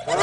Hello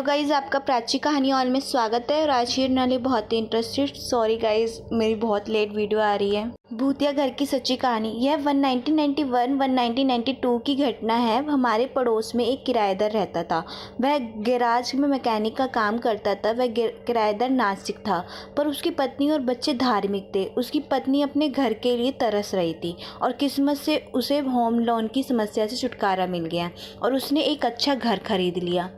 guys, आपका प्राची कहानी hall में स्वागत है। और आज ये नाली बहुत ही इंटरेस्टेड, सॉरी गाइज़ मेरी बहुत लेट वीडियो आ रही है। भूतिया घर की सच्ची कहानी। यह 1992 की घटना है। हमारे पड़ोस में एक किराएदार रहता था। वह गैराज में मैकेनिक का काम करता था। वह किराएदार नास्तिक था, पर उसकी पत्नी और बच्चे धार्मिक थे। उसकी पत्नी अपने घर के लिए तरस रही थी और किस्मत से उसे होम लोन की समस्या से छुटकारा मिल गया और उसने एक अच्छा घर खरीद लिया।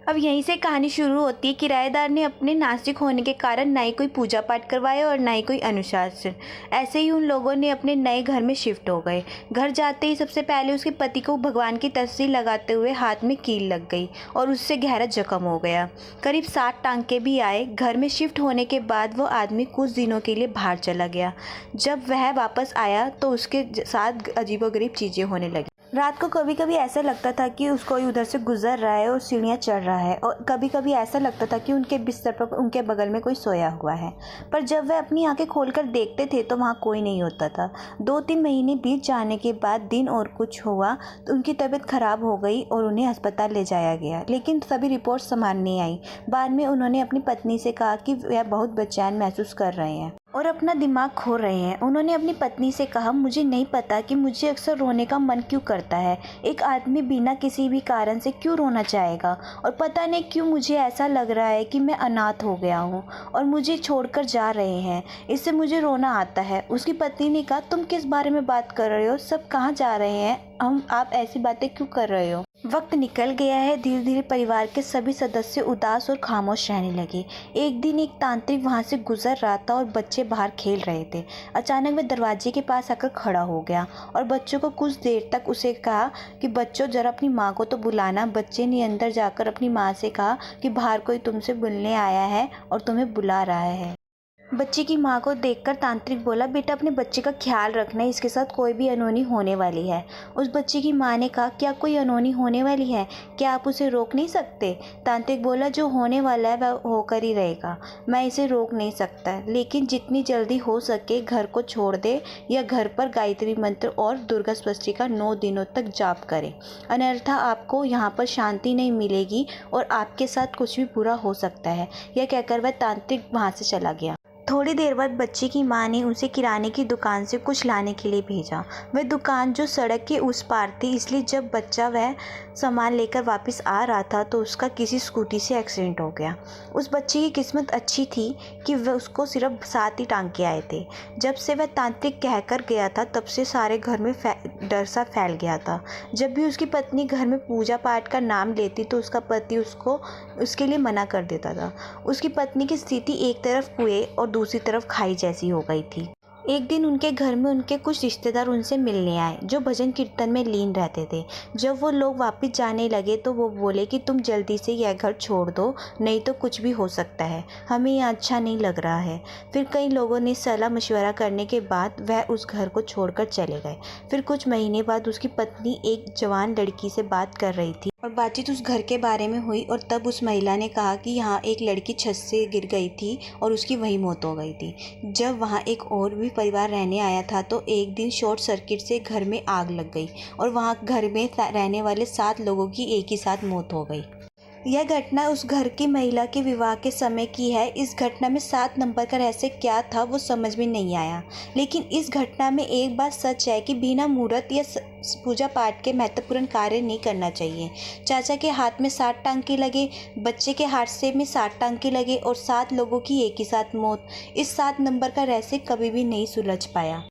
अब यहीं से कहानी शुरू होती है। किराएदार ने अपने नास्तिक होने के कारण ना ही कोई पूजा पाठ करवाया और ना ही कोई अनुशासन। ऐसे ही उन लोगों ने अपने नए घर में शिफ्ट हो गए। घर जाते ही सबसे पहले उसके पति को भगवान की तस्वीर लगाते हुए हाथ में कील लग गई और उससे गहरा जख्म हो गया। करीब 7 टांके भी आए। घर में शिफ्ट होने के बाद वो आदमी कुछ दिनों के लिए बाहर चला गया। जब वह वापस आया तो उसके साथ अजीबोगरीब चीज़ें होने लगी। रात को कभी कभी ऐसा लगता था कि उसको उधर से गुजर रहा है और सीढ़ियाँ चढ़ रहा है, और कभी कभी ऐसा लगता था कि उनके बिस्तर पर उनके बगल में कोई सोया हुआ है। पर जब वह अपनी आंखें खोलकर देखते थे तो वहाँ कोई नहीं होता था। 2-3 महीने बीत जाने के बाद दिन और कुछ हुआ तो उनकी तबीयत खराब हो गई और उन्हें अस्पताल ले जाया गया, लेकिन सभी रिपोर्ट समान नहीं आई। बाद में उन्होंने अपनी पत्नी से कहा कि वह बहुत बेचैन महसूस कर रहे हैं और अपना दिमाग खो रहे हैं। उन्होंने अपनी पत्नी से कहा, मुझे नहीं पता कि मुझे अक्सर रोने का मन क्यों करता है। एक आदमी बिना किसी भी कारण से क्यों रोना चाहेगा, और पता नहीं क्यों मुझे ऐसा लग रहा है कि मैं अनाथ हो गया हूँ और मुझे छोड़कर जा रहे हैं। इससे मुझे रोना आता है। उसकी पत्नी ने कहा, तुम किस बारे में बात कर रहे हो? सब कहाँ जा रहे हैं? आप ऐसी बातें क्यों कर रहे हो? वक्त निकल गया है। धीरे धीरे परिवार के सभी सदस्य उदास और खामोश रहने लगे। एक दिन एक तांत्रिक वहां से गुजर रहा था और बच्चे बाहर खेल रहे थे। अचानक वह दरवाजे के पास आकर खड़ा हो गया और बच्चों को कुछ देर तक उसे कहा कि बच्चों जरा अपनी माँ को तो बुलाना। बच्चे ने अंदर जाकर अपनी माँ से कहा कि बाहर कोई तुमसे मिलने आया है और तुम्हें बुला रहा है। बच्चे की माँ को देखकर तांत्रिक बोला, बेटा अपने बच्चे का ख्याल रखना, इसके साथ कोई भी अनहोनी होने वाली है। उस बच्चे की माँ ने कहा, क्या कोई अनहोनी होने वाली है? क्या आप उसे रोक नहीं सकते? तांत्रिक बोला, जो होने वाला है वह होकर ही रहेगा। मैं इसे रोक नहीं सकता, लेकिन जितनी जल्दी हो सके घर को छोड़ दे या घर पर गायत्री मंत्र और दुर्गा स्तुति का 9 दिनों तक जाप करें, अन्यथा आपको यहाँ पर शांति नहीं मिलेगी और आपके साथ कुछ भी बुरा हो सकता है। यह कहकर वह तांत्रिक वहाँ से चला गया। थोड़ी देर बाद बच्चे की माँ ने उसे किराने की दुकान से कुछ लाने के लिए भेजा। वह दुकान जो सड़क के उस पार थी, इसलिए जब बच्चा वह सामान लेकर वापस आ रहा था तो उसका किसी स्कूटी से एक्सीडेंट हो गया। उस बच्चे की किस्मत अच्छी थी कि वह उसको सिर्फ 7 ही टांके आए थे। जब से वह तांत्रिक कहकर गया था तब से सारे घर में डर सा फैल गया था। जब भी उसकी पत्नी घर में पूजा पाठ का नाम लेती तो उसका पति उसके लिए मना कर देता था। उसकी पत्नी की स्थिति एक तरफ कुएं और दूसरी तरफ खाई जैसी हो गई थी। एक दिन उनके घर में उनके कुछ रिश्तेदार उनसे मिलने आए जो भजन कीर्तन में लीन रहते थे। जब वो लोग वापस जाने लगे तो वो बोले कि तुम जल्दी से यह घर छोड़ दो, नहीं तो कुछ भी हो सकता है, हमें यह अच्छा नहीं लग रहा है। फिर कई लोगों ने सलाह मशवरा करने के बाद वह उस घर को छोड़कर चले गए। फिर कुछ महीने बाद उसकी पत्नी एक जवान लड़की से बात कर रही थी और बातचीत उस घर के बारे में हुई, और तब उस महिला ने कहा कि यहाँ एक लड़की छत से गिर गई थी और उसकी वहीं मौत हो गई थी। जब वहाँ एक और भी परिवार रहने आया था तो एक दिन शॉर्ट सर्किट से घर में आग लग गई और वहाँ घर में रहने वाले 7 लोगों की एक ही साथ मौत हो गई। यह घटना उस घर की महिला के विवाह के समय की है। इस घटना में 7 नंबर का रहस्य क्या था वो समझ में नहीं आया, लेकिन इस घटना में एक बात सच है कि बिना मुहूर्त या पूजा पाठ के महत्वपूर्ण कार्य नहीं करना चाहिए। चाचा के हाथ में 7 टांके लगे, बच्चे के हाथ से में 7 टांके लगे और 7 लोगों की एक ही साथ मौत। इस 7 नंबर का रहस्य कभी भी नहीं सुलझ पाया।